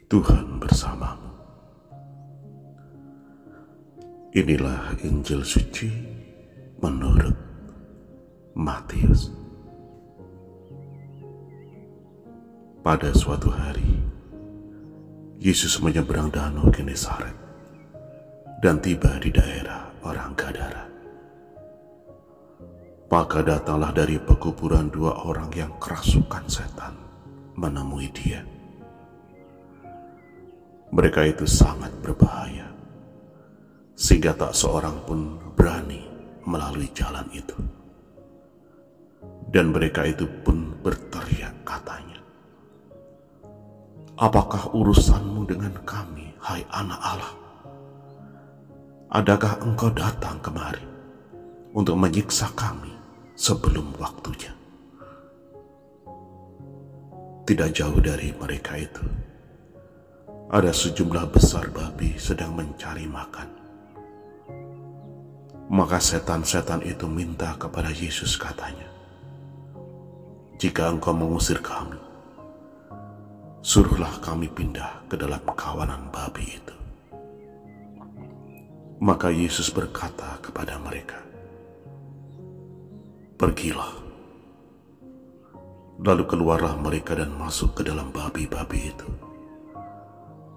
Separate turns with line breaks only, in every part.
Tuhan bersamamu. Inilah Injil suci menurut Matius. Pada suatu hari, Yesus menyeberang danau Genesaret dan tiba di daerah orang Gadara. Maka datanglah dari pekuburan dua orang yang kerasukan setan menemui dia. Mereka itu sangat berbahaya, sehingga tak seorang pun berani melalui jalan itu. Dan mereka itu pun berteriak katanya, "Apakah urusanmu dengan kami, hai anak Allah? Adakah engkau datang kemari untuk menyiksa kami sebelum waktunya?" Tidak jauh dari mereka itu, ada sejumlah besar babi sedang mencari makan. Maka setan-setan itu minta kepada Yesus, katanya, "Jika engkau mengusir kami, suruhlah kami pindah ke dalam kawanan babi itu." Maka Yesus berkata kepada mereka, "Pergilah." Lalu keluarlah mereka dan masuk ke dalam babi-babi itu.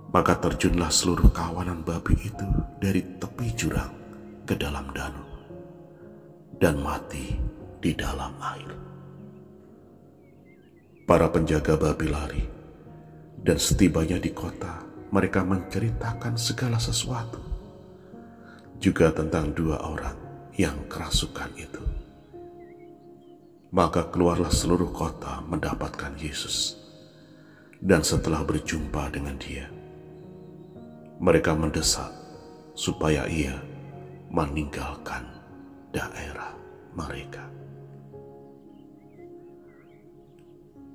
Maka terjunlah seluruh kawanan babi itu dari tepi jurang ke dalam danau dan mati di dalam air. Para penjaga babi lari, dan setibanya di kota mereka menceritakan segala sesuatu, juga tentang dua orang yang kerasukan itu. Maka keluarlah seluruh kota mendapatkan Yesus, dan setelah berjumpa dengan dia, mereka mendesak supaya ia meninggalkan daerah mereka.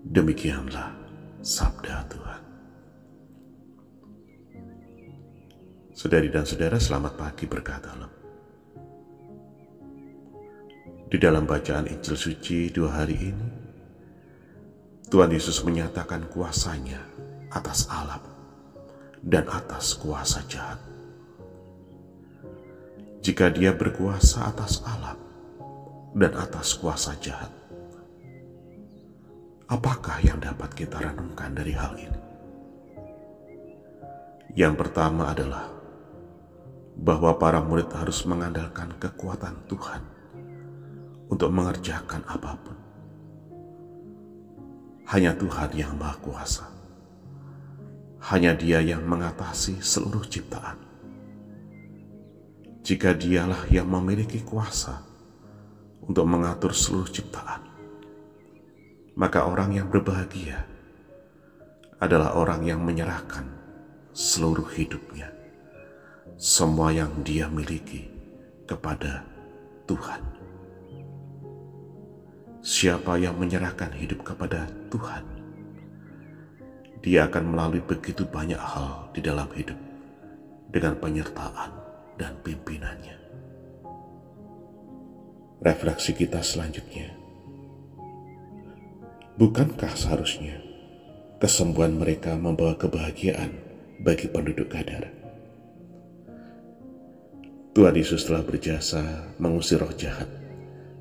Demikianlah sabda Tuhan. Saudari dan saudara, selamat pagi berkat Allah. Di dalam bacaan Injil suci 2 hari ini, Tuhan Yesus menyatakan kuasanya atas alam dan atas kuasa jahat. Jika dia berkuasa atas alam dan atas kuasa jahat, apakah yang dapat kita renungkan dari hal ini? Yang pertama adalah bahwa para murid harus mengandalkan kekuatan Tuhan untuk mengerjakan apapun. Hanya Tuhan yang Maha Kuasa. Hanya Dia yang mengatasi seluruh ciptaan. Jika Dialah yang memiliki kuasa untuk mengatur seluruh ciptaan, maka orang yang berbahagia adalah orang yang menyerahkan seluruh hidupnya, semua yang dia miliki, kepada Tuhan. Siapa yang menyerahkan hidup kepada Tuhan, dia akan melalui begitu banyak hal di dalam hidup dengan penyertaan dan pimpinannya. Refleksi kita selanjutnya, bukankah seharusnya kesembuhan mereka membawa kebahagiaan bagi penduduk Gadara? Tuhan Yesus telah berjasa mengusir roh jahat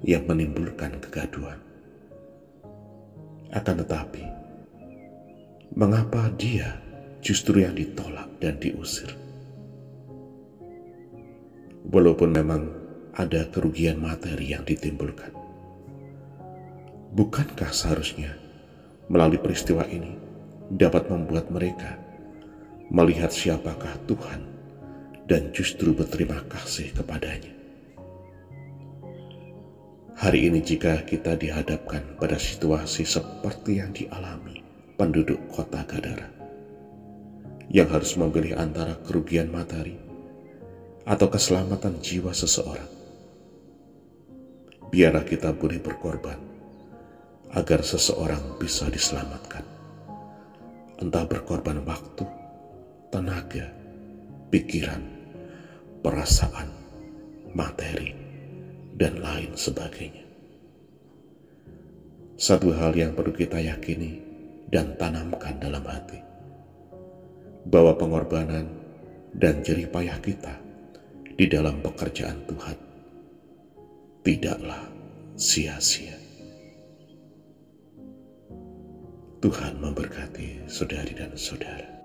yang menimbulkan kegaduhan. Akan tetapi, mengapa dia justru yang ditolak dan diusir? Walaupun memang ada kerugian materi yang ditimbulkan, bukankah seharusnya melalui peristiwa ini dapat membuat mereka melihat siapakah Tuhan dan justru berterima kasih kepadanya? Hari ini jika kita dihadapkan pada situasi seperti yang dialami penduduk kota Gadara, yang harus memilih antara kerugian materi atau keselamatan jiwa seseorang, biarlah kita boleh berkorban agar seseorang bisa diselamatkan. Entah berkorban waktu, tenaga, pikiran, perasaan, materi, dan lain sebagainya. Satu hal yang perlu kita yakini dan tanamkan dalam hati, bahwa pengorbanan dan jerih payah kita di dalam pekerjaan Tuhan tidaklah sia-sia. Tuhan memberkati saudari dan saudara.